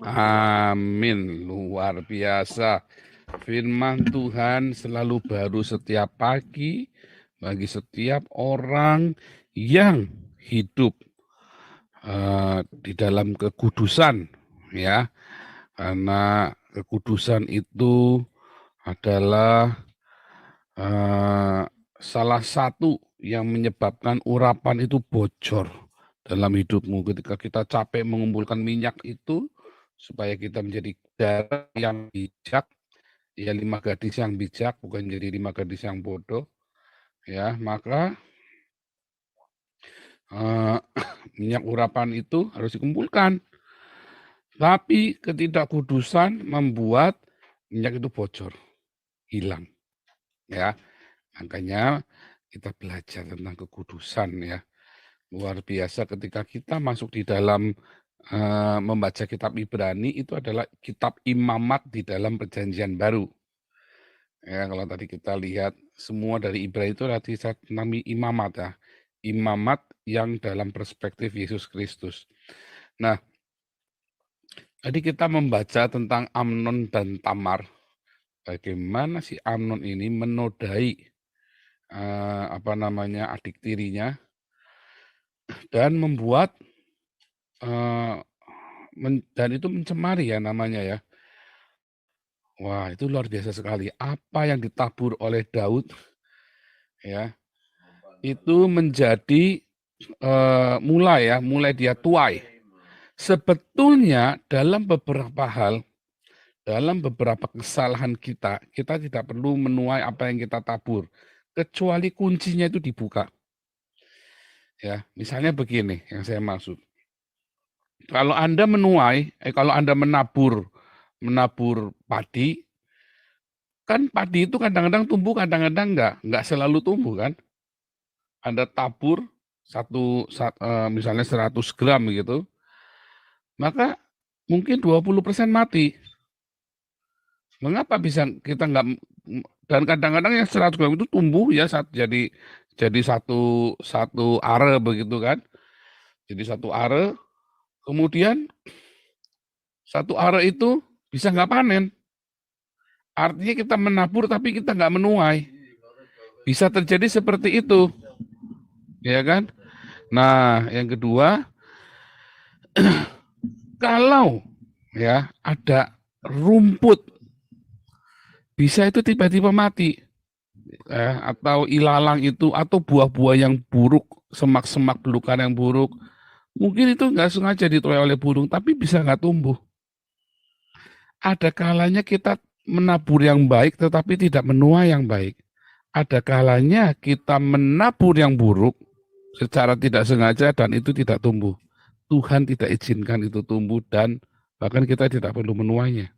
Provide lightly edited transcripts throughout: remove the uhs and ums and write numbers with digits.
Amin. Luar biasa. Firman Tuhan selalu baru setiap pagi bagi setiap orang yang hidup di dalam kekudusan, ya. Karena kekudusan itu adalah salah satu yang menyebabkan urapan itu bocor dalam hidupmu. Ketika kita capek mengumpulkan minyak itu supaya kita menjadi darah yang bijak, ya 5 gadis yang bijak, bukan jadi 5 gadis yang bodoh, ya maka minyak urapan itu harus dikumpulkan. Tapi ketidakkudusan membuat minyak itu bocor, hilang, ya. Makanya kita belajar tentang kekudusan, ya. Luar biasa ketika kita masuk di dalam membaca kitab Ibrani, itu adalah kitab imamat di dalam perjanjian baru. Ya, kalau tadi kita lihat semua dari Ibrani itu adalah tentang imamat, ya. Imamat yang dalam perspektif Yesus Kristus. Nah, tadi kita membaca tentang Amnon dan Tamar. Bagaimana si Amnon ini menodai adik tirinya dan membuat dan itu mencemari ya namanya ya. Wah, itu luar biasa sekali. Apa yang ditabur oleh Daud ya, itu menjadi mulai dia tuai. Sebetulnya dalam beberapa hal, dalam beberapa kesalahan kita tidak perlu menuai apa yang kita tabur, kecuali kuncinya itu dibuka. Ya, misalnya begini yang saya maksud. Kalau Anda kalau Anda menabur padi, kan padi itu kadang-kadang tumbuh, kadang-kadang enggak selalu tumbuh kan. Anda tabur misalnya 100 gram gitu, maka mungkin 20% mati. Mengapa bisa kita enggak, dan kadang-kadang yang 100 gram itu tumbuh ya jadi satu are begitu kan. Jadi satu are, kemudian satu are itu bisa nggak panen. Artinya kita menabur tapi kita nggak menuai. Bisa terjadi seperti itu, ya kan? Nah, yang kedua, kalau ya ada rumput, bisa itu tiba-tiba mati, atau ilalang itu, atau buah-buah yang buruk, semak-semak belukar yang buruk, mungkin itu nggak sengaja dituai oleh burung, tapi bisa nggak tumbuh. Ada kalanya kita menabur yang baik, tetapi tidak menuai yang baik. Ada kalanya kita menabur yang buruk secara tidak sengaja dan itu tidak tumbuh. Tuhan tidak izinkan itu tumbuh dan bahkan kita tidak perlu menuainya.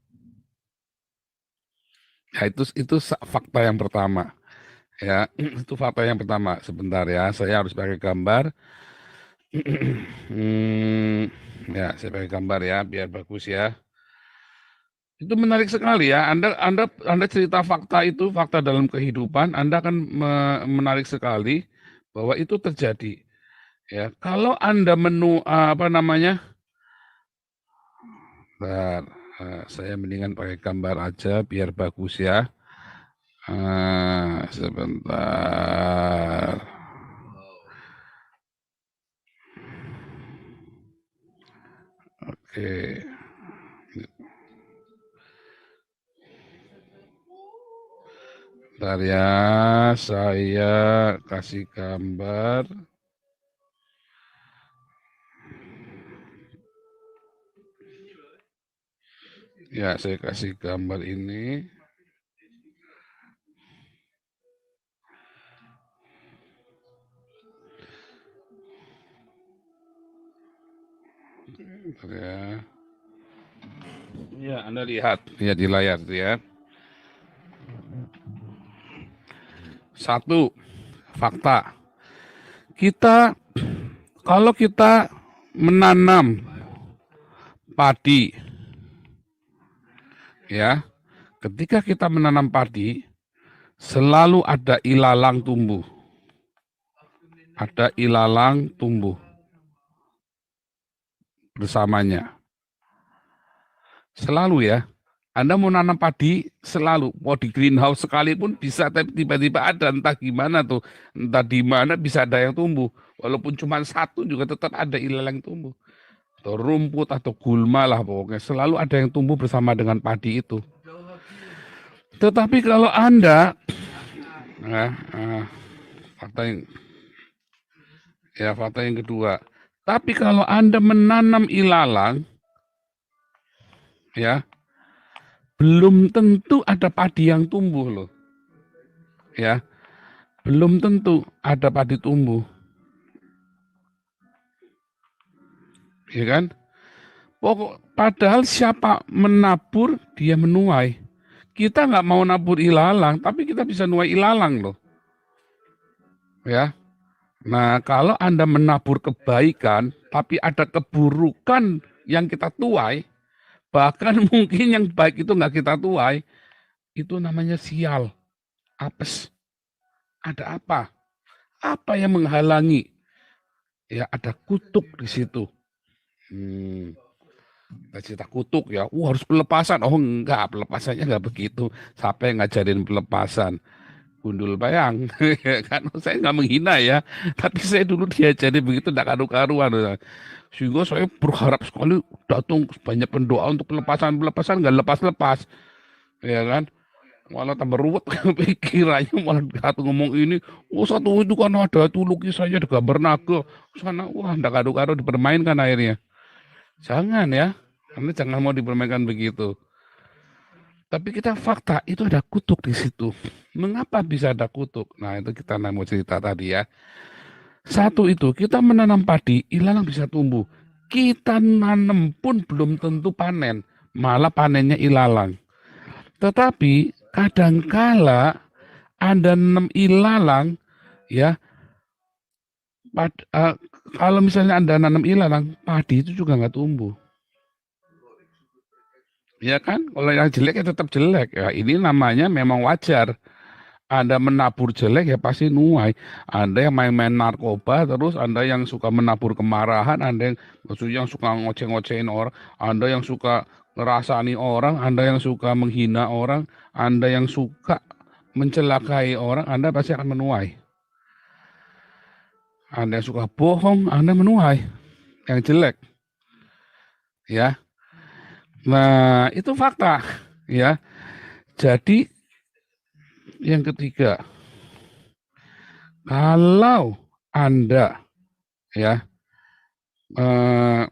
Ya, itu fakta yang pertama. Ya, itu fakta yang pertama. Sebentar ya, saya harus pakai gambar. Ya, saya pakai gambar ya, biar bagus ya. Itu menarik sekali ya. Anda cerita fakta itu, fakta dalam kehidupan, Anda akan menarik sekali bahwa itu terjadi. Ya, kalau Anda bentar, saya mendingan pakai gambar aja biar bagus ya. Sebentar. Oke. Bentar ya, saya kasih gambar. Ya, saya kasih gambar ini. Bentar ya. Ya, Anda lihat di layar ya. Satu, fakta. Kalau kita menanam padi, ya, ketika kita menanam padi, selalu ada ilalang tumbuh. Ada ilalang tumbuh bersamanya. Selalu ya. Anda mau nanam padi selalu, mau di greenhouse sekalipun bisa, tapi tiba-tiba ada entah gimana tuh, entah di mana bisa ada yang tumbuh. Walaupun cuma satu juga tetap ada ilalang yang tumbuh. Atau rumput atau gulma lah pokoknya. Selalu ada yang tumbuh bersama dengan padi itu. Tetapi kalau Anda, nah, fakta yang, fakta yang kedua. Tapi kalau Anda menanam ilalang, ya, belum tentu ada padi yang tumbuh loh. Ya, belum tentu ada padi tumbuh. Ya kan? Padahal siapa menabur, dia menuai. Kita nggak mau nabur ilalang, tapi kita bisa nuai ilalang loh. Ya. Nah, kalau Anda menabur kebaikan, tapi ada keburukan yang kita tuai, bahkan mungkin yang baik itu nggak kita tuai, itu namanya sial, apes. Ada apa? Apa yang menghalangi? Ya, ada kutuk di situ. Cerita kutuk ya, harus pelepasan. Oh enggak, pelepasannya enggak begitu. Siapa yang ngajarin pelepasan? Gundul bayang. Kan saya nggak menghina ya, tapi saya dulu diajari begitu, enggak karu-karuan. Sehingga saya berharap sekali datang banyak pendoa untuk pelepasan nggak lepas-lepas. Ya kan? Malah tambah ruwet pikirannya, malah satu ngomong ini, satu itu kan ada tuh lukisannya, ada gambar naga. Sana, wah enggak karu-karu dipermainkan akhirnya. Jangan ya. Anda jangan mau dipermainkan begitu. Tapi kita fakta itu ada kutuk di situ. Mengapa bisa ada kutuk? Nah itu kita mau cerita tadi ya. Satu itu kita menanam padi, ilalang bisa tumbuh. Kita nanam pun belum tentu panen, malah panennya ilalang. Tetapi kadangkala Anda nanam ilalang, ya, kalau misalnya Anda nanam ilalang, padi itu juga nggak tumbuh. Ya kan, kalau yang jelek ya tetap jelek. Ya, ini namanya memang wajar. Anda menabur jelek ya pasti nuai. Anda yang main-main narkoba, terus Anda yang suka menabur kemarahan, Anda yang maksudnya yang suka ngoceh-ngocehin orang, Anda yang suka ngerasani orang, Anda yang suka menghina orang, Anda yang suka mencelakai orang, Anda pasti akan menuai. Anda yang suka bohong, Anda menuai yang jelek. Ya. Nah, itu fakta, ya. Jadi yang ketiga, kalau Anda ya eh,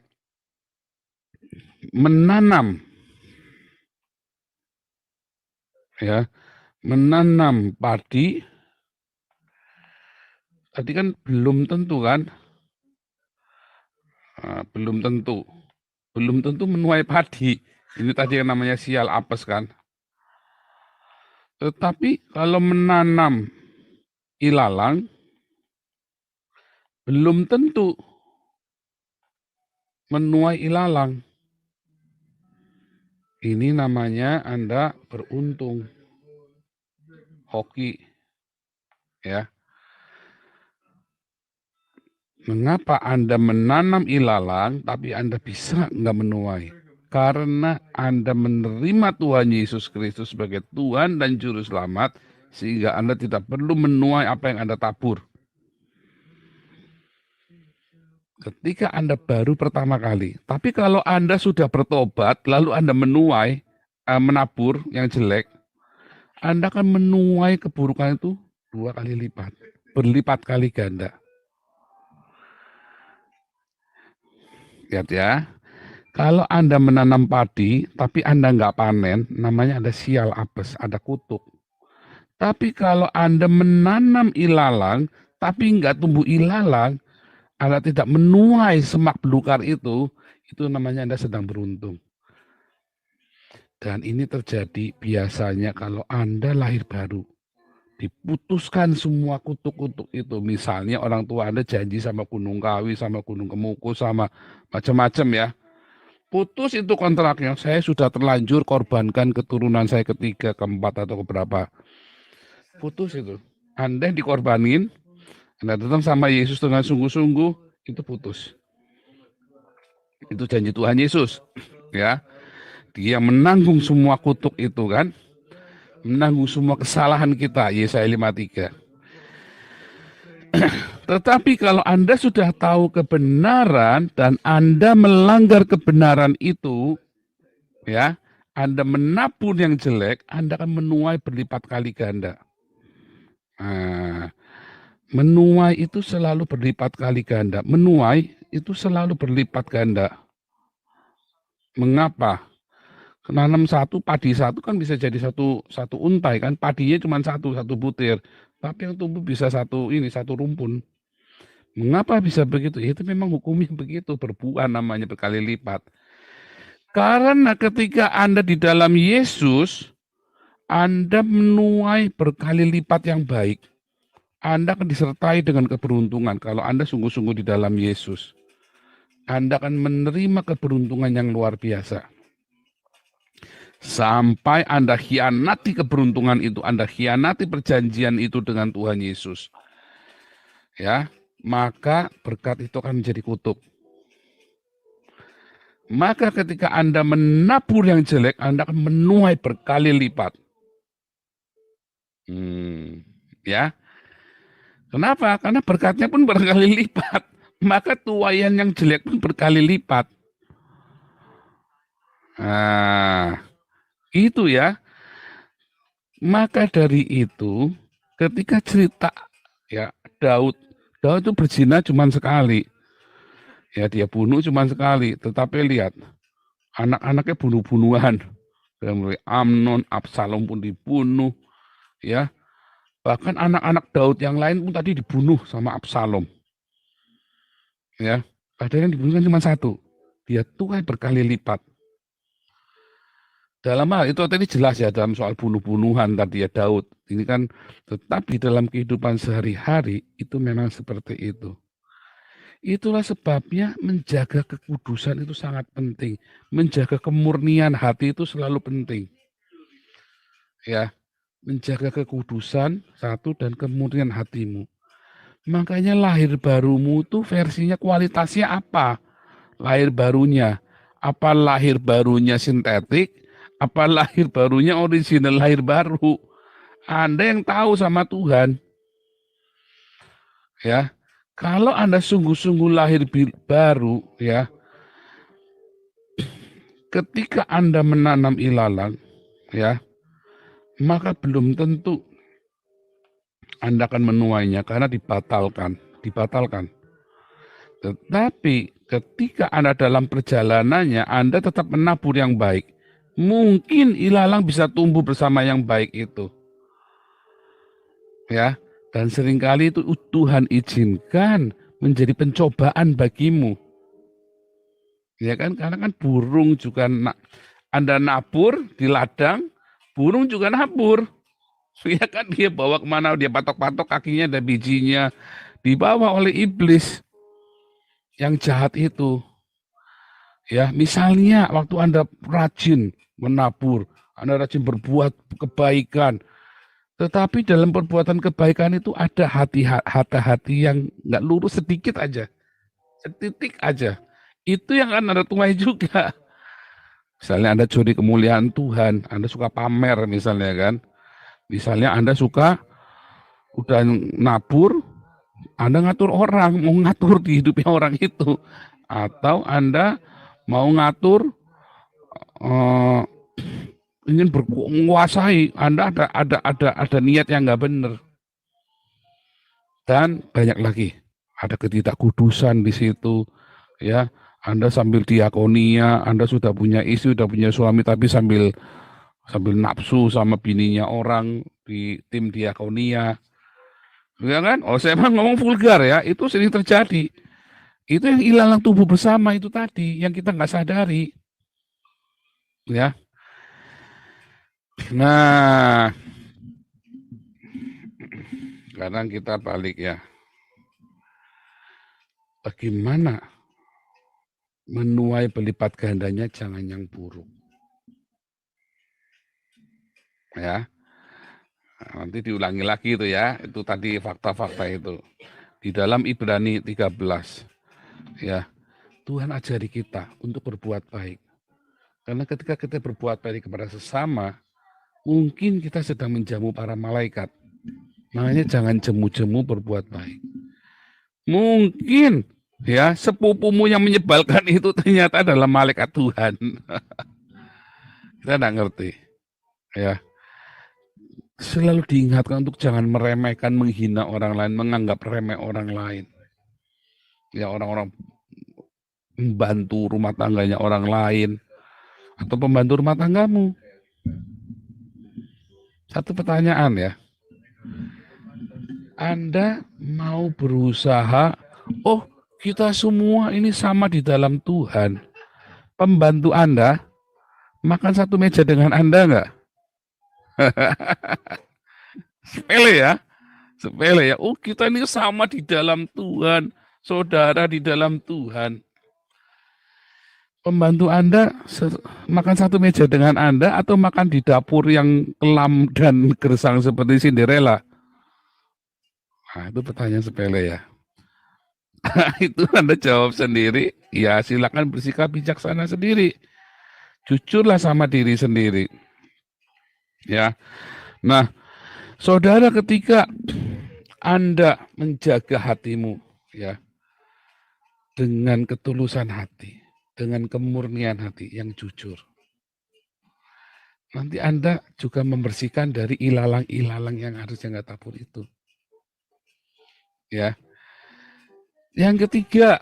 menanam menanam padi, tadi kan belum tentu kan, belum tentu menuai padi. Ini tadi yang namanya sial apes kan. Tetapi kalau menanam ilalang, belum tentu menuai ilalang. Ini namanya Anda beruntung. Hoki, ya. Mengapa Anda menanam ilalang, tapi Anda bisa nggak menuai? Karena Anda menerima Tuhan Yesus Kristus sebagai Tuhan dan Juru Selamat, sehingga Anda tidak perlu menuai apa yang Anda tabur. Ketika Anda baru pertama kali. Tapi kalau Anda sudah bertobat, lalu Anda menuai, menabur yang jelek, Anda akan menuai keburukan itu 2 kali lipat. Berlipat kali ganda. Lihat ya. Kalau Anda menanam padi, tapi Anda nggak panen, namanya ada sial apes, ada kutuk. Tapi kalau Anda menanam ilalang, tapi nggak tumbuh ilalang, Anda tidak menuai semak belukar itu namanya Anda sedang beruntung. Dan ini terjadi biasanya kalau Anda lahir baru. Diputuskan semua kutuk-kutuk itu. Misalnya orang tua Anda janji sama Gunung Kawi, sama Gunung Kemuku, sama macam-macam ya. Putus itu kontraknya, saya sudah terlanjur korbankan keturunan saya ketiga, keempat atau keberapa. Putus itu. Anda dikorbanin, Anda datang sama Yesus dengan sungguh-sungguh, itu putus. Itu janji Tuhan Yesus. Ya. Dia menanggung semua kutuk itu kan, menanggung semua kesalahan kita, Yesaya 53. Tetapi kalau Anda sudah tahu kebenaran dan Anda melanggar kebenaran itu, ya, Anda menabur yang jelek, Anda akan menuai berlipat kali ganda. Nah, menuai itu selalu berlipat kali ganda. Menuai itu selalu berlipat ganda. Mengapa? Nanam satu, padi satu kan bisa jadi satu untai kan. Padinya cuma satu butir. Tapi yang tumbuh bisa satu rumpun. Mengapa bisa begitu? Itu memang hukumnya begitu, berbuah namanya berkali lipat. Karena ketika Anda di dalam Yesus, Anda menuai berkali lipat yang baik. Anda akan disertai dengan keberuntungan kalau Anda sungguh-sungguh di dalam Yesus. Anda akan menerima keberuntungan yang luar biasa. Sampai Anda hianati keberuntungan itu, Anda hianati perjanjian itu dengan Tuhan Yesus. Ya, maka berkat itu akan menjadi kutuk. Maka ketika Anda menabur yang jelek, Anda akan menuai berkali lipat. Ya, kenapa? Karena berkatnya pun berkali lipat. Maka tuaian yang jelek pun berkali lipat. Nah, itu ya. Maka dari itu, ketika cerita ya Daud itu berzina cuma sekali. Ya dia bunuh cuma sekali, tetapi lihat anak-anaknya bunuh-bunuhan. Mulai Amnon, Absalom pun dibunuh, ya. Bahkan anak-anak Daud yang lain pun tadi dibunuh sama Absalom. Ya, padahal yang dibunuh kan cuma satu. Dia tuai berkali lipat. Dalam hal itu tadi jelas ya dalam soal bunuh-bunuhan tadi ya Daud. Ini kan tetapi dalam kehidupan sehari-hari itu memang seperti itu. Itulah sebabnya menjaga kekudusan itu sangat penting. Menjaga kemurnian hati itu selalu penting. Ya, menjaga kekudusan satu dan kemurnian hatimu. Makanya lahir barumu itu versinya kualitasnya apa? Lahir barunya. Apa lahir barunya sintetik? Apa lahir barunya original lahir baru? Anda yang tahu sama Tuhan. Ya. Kalau Anda sungguh-sungguh lahir baru, ya, ketika Anda menanam ilalang, ya, maka belum tentu Anda akan menuainya karena dibatalkan. Tetapi ketika Anda dalam perjalanannya, Anda tetap menabur yang baik. Mungkin ilalang bisa tumbuh bersama yang baik itu. Ya, dan seringkali itu Tuhan izinkan menjadi pencobaan bagimu. Ya kan, karena kan burung juga Anda nabur di ladang, burung juga nabur. Ya kan dia bawa kemana, dia patok-patok kakinya ada bijinya, dibawa oleh iblis yang jahat itu. Ya, misalnya waktu Anda rajin menabur, Anda rajin berbuat kebaikan, tetapi dalam perbuatan kebaikan itu ada hati yang nggak lurus sedikit aja, setitik aja. Itu yang akan Anda tuai juga. Misalnya Anda curi kemuliaan Tuhan, Anda suka pamer misalnya kan. Misalnya Anda suka udah nabur, Anda ngatur orang, mau ngatur di hidupnya orang itu. Atau Anda mau ngatur ingin menguasai, Anda ada niat yang nggak benar. Dan banyak lagi, ada ketidakkudusan di situ, ya. Anda sambil diakonia, Anda sudah punya istri, sudah punya suami, tapi sambil nafsu sama bininya orang di tim diakonia, ya kan? Oh, saya emang ngomong vulgar ya, itu sering terjadi. Itu yang ilalang tubuh bersama itu tadi, yang kita nggak sadari, ya. Nah, sekarang kita balik ya. Bagaimana menuai berlipat gandanya, jangan yang buruk. Ya, nanti diulangi lagi itu ya. Itu tadi fakta-fakta itu. Di dalam Ibrani 13. Ya, Tuhan ajari kita untuk berbuat baik. Karena ketika kita berbuat baik kepada sesama, mungkin kita sedang menjamu para malaikat. Makanya jangan jemu-jemu berbuat baik. Mungkin ya sepupumu yang menyebalkan itu ternyata adalah malaikat Tuhan. Kita tidak ngerti. Ya, selalu diingatkan untuk jangan meremehkan, menghina orang lain, menganggap remeh orang lain. Ya, orang-orang membantu rumah tangganya orang lain atau pembantu rumah tanggamu. Satu pertanyaan ya, Anda mau berusaha, oh kita semua ini sama di dalam Tuhan. Pembantu Anda makan satu meja dengan Anda enggak? Sepele ya, sepele ya. Oh kita ini sama di dalam Tuhan, saudara di dalam Tuhan. Pembantu Anda makan satu meja dengan Anda atau makan di dapur yang kelam dan gersang seperti Cinderella? Nah, itu pertanyaan sepele ya. Itu Anda jawab sendiri, ya silakan bersikap bijaksana sendiri. Jujurlah sama diri sendiri. Ya. Nah, saudara ketika Anda menjaga hatimu ya dengan ketulusan hati, dengan kemurnian hati yang jujur. Nanti Anda juga membersihkan dari ilalang-ilalang yang harusnya nggak tabur itu. Ya. Yang ketiga,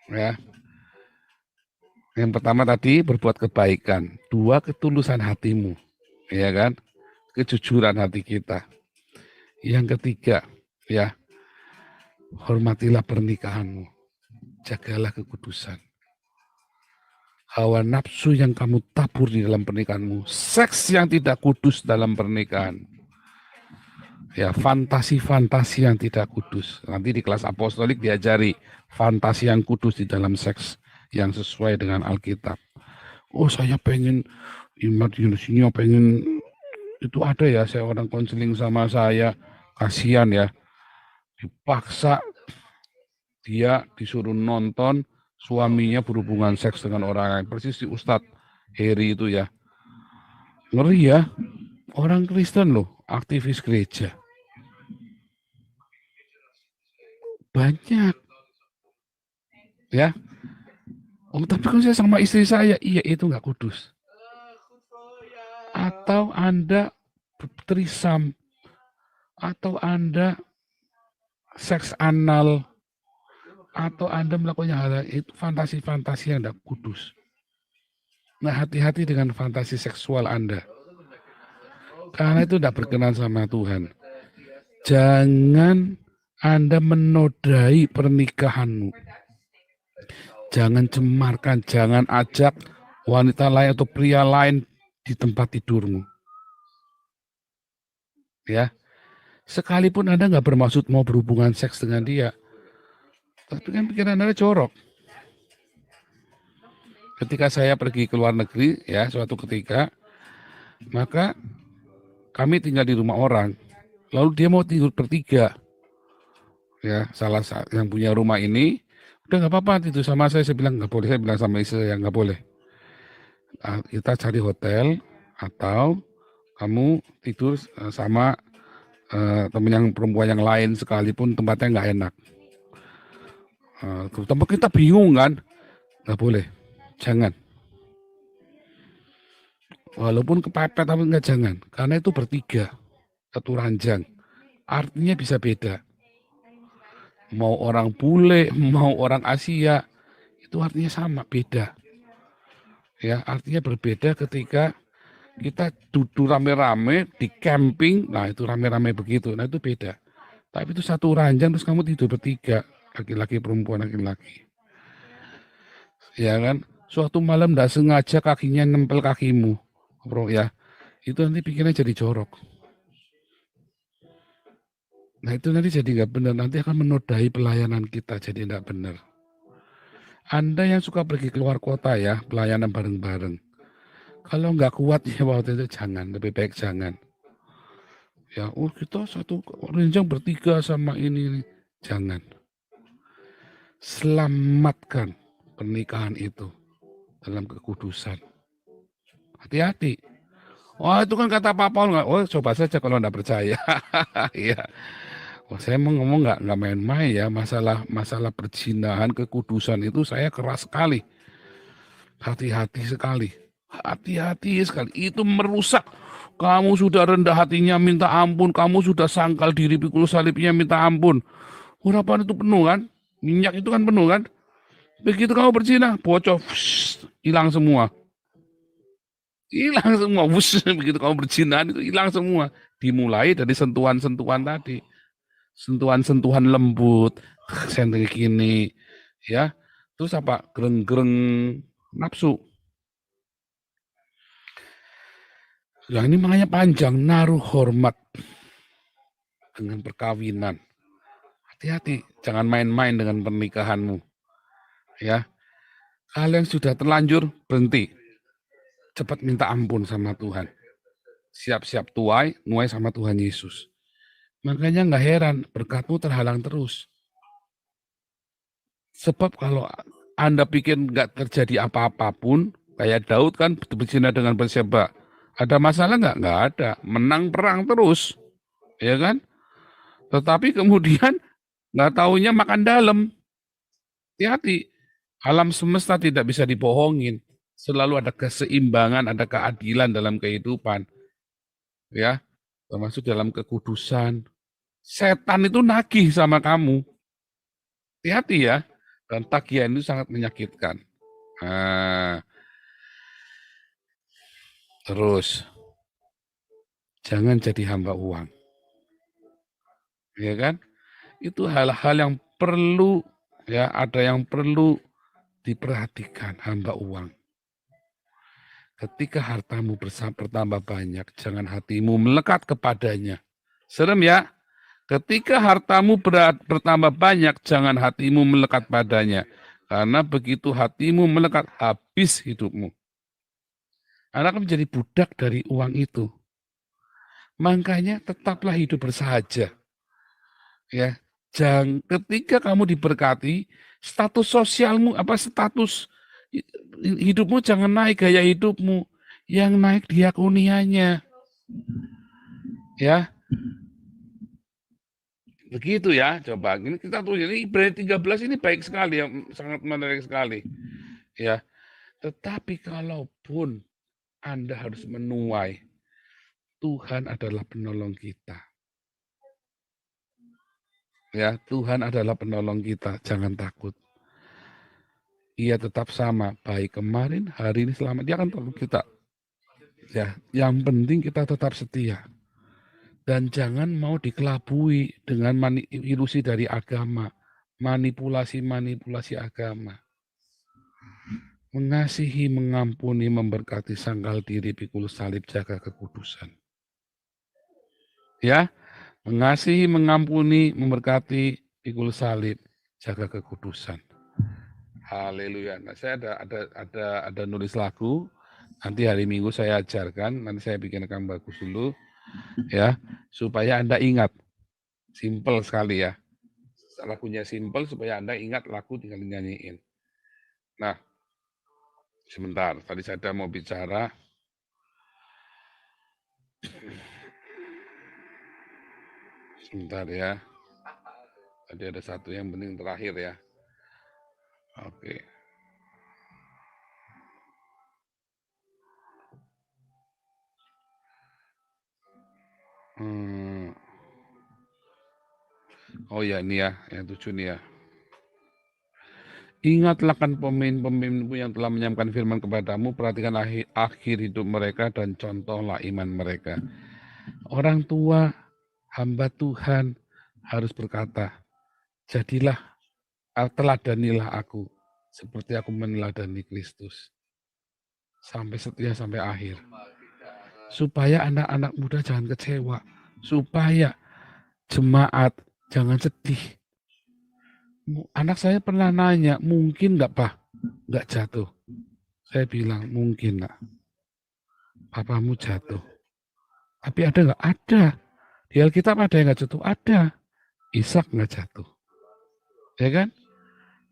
ya. Yang pertama tadi berbuat kebaikan, dua ketulusan hatimu, ya kan? Kejujuran hati kita. Yang ketiga, ya, hormatilah pernikahanmu, jagalah kekudusan. Hawa nafsu yang kamu tabur di dalam pernikahanmu, seks yang tidak kudus dalam pernikahan, ya fantasi-fantasi yang tidak kudus. Nanti di kelas apostolik diajari fantasi yang kudus di dalam seks yang sesuai dengan Alkitab. Oh saya pengen imajinasinya pengen itu ada ya, saya orang konseling sama saya, kasihan ya, dipaksa dia disuruh nonton suaminya berhubungan seks dengan orang lain, persis si Ustadz Heri itu ya, ngeri ya, orang Kristen loh, aktivis gereja, banyak ya. Oh tapi kan saya sama istri saya, iya itu nggak kudus. Atau Anda trisam, atau Anda seks anal, atau Anda melakukan hal itu fantasi-fantasi yang tidak kudus. Nah hati-hati dengan fantasi seksual Anda. Karena itu tidak berkenan sama Tuhan. Jangan Anda menodai pernikahanmu. Jangan cemarkan, jangan ajak wanita lain atau pria lain di tempat tidurmu. Ya, sekalipun Anda nggak bermaksud mau berhubungan seks dengan dia, tapi kan pikiran Anda jorok. Ketika saya pergi ke luar negeri, ya suatu ketika, maka kami tinggal di rumah orang, lalu dia mau tidur bertiga. Ya, salah satu yang punya rumah ini, udah nggak apa-apa tidur sama saya bilang nggak boleh, saya bilang sama istri yang nggak boleh. Kita cari hotel atau kamu tidur sama teman yang perempuan yang lain sekalipun tempatnya nggak enak. Terutama kita bingung kan, nggak boleh, jangan. Walaupun kepepet tapi nggak jangan, karena itu bertiga, satu ranjang. Artinya bisa beda. Mau orang bule, mau orang Asia, itu artinya sama, beda. Ya, artinya berbeda ketika kita duduk rame-rame di camping, nah itu rame-rame begitu, nah itu beda. Tapi itu satu ranjang terus kamu tidur bertiga, laki-laki perempuan laki-laki. Ya kan? Suatu malam tidak sengaja kakinya nempel kakimu, bro ya. Itu nanti pikirnya jadi jorok. Nah itu nanti jadi nggak benar, nanti akan menodai pelayanan kita jadi nggak benar. Anda yang suka pergi keluar kota ya, pelayanan bareng-bareng. Kalau nggak kuat ya waktu itu jangan, lebih baik jangan. Ya, oh kita satu ranjang bertiga sama ini. Jangan. Selamatkan pernikahan itu. dalam kekudusan. Hati-hati. Wah, itu kan kata Pak Paul. Oh, coba saja kalau enggak percaya. Iya. Wah, saya mau ngomong nggak main-main ya, masalah perzinahan, kekudusan itu saya keras sekali. Hati-hati sekali. Hati-hati sekali. Itu merusak. Kamu sudah rendah hatinya minta ampun, kamu sudah sangkal diri pikul salibnya minta ampun. Harapan itu penuh kan? Minyak itu kan penuh kan? Begitu kamu berzina, bocor, hilang semua. Hilang semua. Begitu kamu berzina itu hilang semua. Dimulai dari sentuhan-sentuhan tadi. Sentuhan-sentuhan lembut, sendiri kini, ya. Terus apa? Gereng-gereng nafsu. Yang ini makanya panjang, naruh hormat dengan perkawinan. Hati-hati, jangan main-main dengan pernikahanmu. Ya, kalian sudah terlanjur, berhenti. Cepat minta ampun sama Tuhan. Siap-siap nuai sama Tuhan Yesus. Makanya nggak heran, berkatmu terhalang terus. Sebab kalau Anda pikir nggak terjadi apa-apapun, kayak Daud kan berzina dengan Batseba. Ada masalah nggak? Nggak ada. Menang perang terus. Ya kan? Tetapi kemudian nggak taunya makan dalam. Hati-hati. Alam semesta tidak bisa dibohongin. Selalu ada keseimbangan, ada keadilan dalam kehidupan. Ya, termasuk dalam kekudusan. Setan itu nagih sama kamu. Hati-hati ya. Dan tagihan itu sangat menyakitkan. Nah, terus jangan jadi hamba uang. Ya kan? Itu hal-hal yang perlu, ya, ada yang perlu diperhatikan, hamba uang. Ketika hartamu bertambah banyak, jangan hatimu melekat kepadanya. Serem ya? Ketika hartamu bertambah banyak, jangan hatimu melekat padanya. Karena begitu hatimu melekat, habis hidupmu. Anda akan menjadi budak dari uang itu. Makanya tetaplah hidup bersahaja. Ya, ketika kamu diberkati, status sosialmu status hidupmu jangan naik gaya hidupmu, yang naik diakonianya. Ya. Begitu ya, coba. Ini kita tuh ini Ibrani 13 ini baik sekali ya, sangat menarik sekali. Ya. Tetapi kalaupun Anda harus menuai, Tuhan adalah penolong kita. Ya, Tuhan adalah penolong kita, jangan takut. Ia tetap sama, baik kemarin, hari ini, selamat. Dia akan tolong kita. Ya, yang penting kita tetap setia. Dan jangan mau dikelabui dengan ilusi dari agama, manipulasi agama. Mengasihi, mengampuni, memberkati, sangkal diri, pikul salib, jaga kekudusan. Ya, mengasihi, mengampuni, memberkati, pikul salib, jaga kekudusan. Haleluya. Nah, saya ada nulis lagu. Nanti hari Minggu saya ajarkan. Nanti saya bikinkan bagus dulu, ya, supaya Anda ingat. Simple sekali ya. Lagunya simple supaya Anda ingat lagu, tinggal nyanyiin. Nah, sebentar. Tadi saya mau bicara. Sebentar ya. Tadi ada satu yang penting terakhir ya. Oke. Oh ya, ini ya, yang 7 nih ya. Ingatlah kan pemimpin-pemimpinmu yang telah menyampaikan firman kepadamu, perhatikan akhir hidup mereka dan contohlah iman mereka. Orang tua, hamba Tuhan harus berkata, jadilah, teladanilah aku, seperti aku meneladani Kristus. Sampai setia sampai akhir. Supaya anak-anak muda jangan kecewa. Supaya jemaat jangan sedih. Anak saya pernah nanya, mungkin nggak Pak, nggak jatuh. Saya bilang, mungkin nggak. Papamu jatuh. Tapi ada nggak? Ada. Di Alkitab ada yang nggak jatuh? Ada. Ishak nggak jatuh. Ya kan?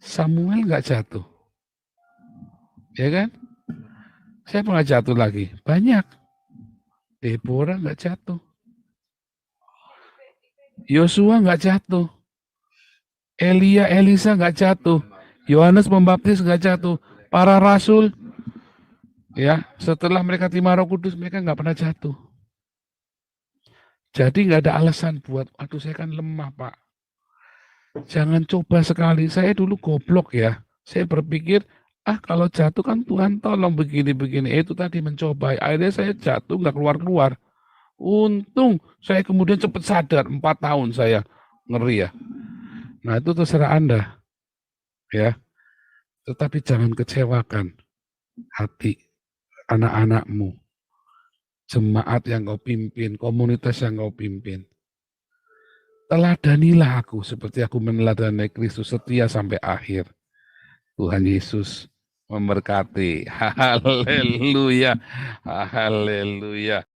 Samuel nggak jatuh. Ya kan? Siapa nggak jatuh lagi? Banyak. Deborah nggak jatuh. Yosua nggak jatuh. Elisa nggak jatuh. Yohanes Pembaptis nggak jatuh. Para rasul, ya, setelah mereka terima Roh Kudus, mereka nggak pernah jatuh. Jadi nggak ada alasan buat, aduh saya kan lemah Pak. Jangan coba sekali. Saya dulu goblok ya. Saya berpikir, kalau jatuh kan Tuhan tolong begini-begini. Itu tadi mencoba. Akhirnya saya jatuh nggak keluar-keluar. Untung saya kemudian cepat sadar. 4 tahun saya ngeri ya. Nah itu terserah Anda ya. Tetapi jangan kecewakan hati anak-anakmu, jemaat yang kau pimpin, komunitas yang kau pimpin. Teladanilah aku seperti aku meneladani Kristus setia sampai akhir. Tuhan Yesus memberkati. Haleluya. Haleluya.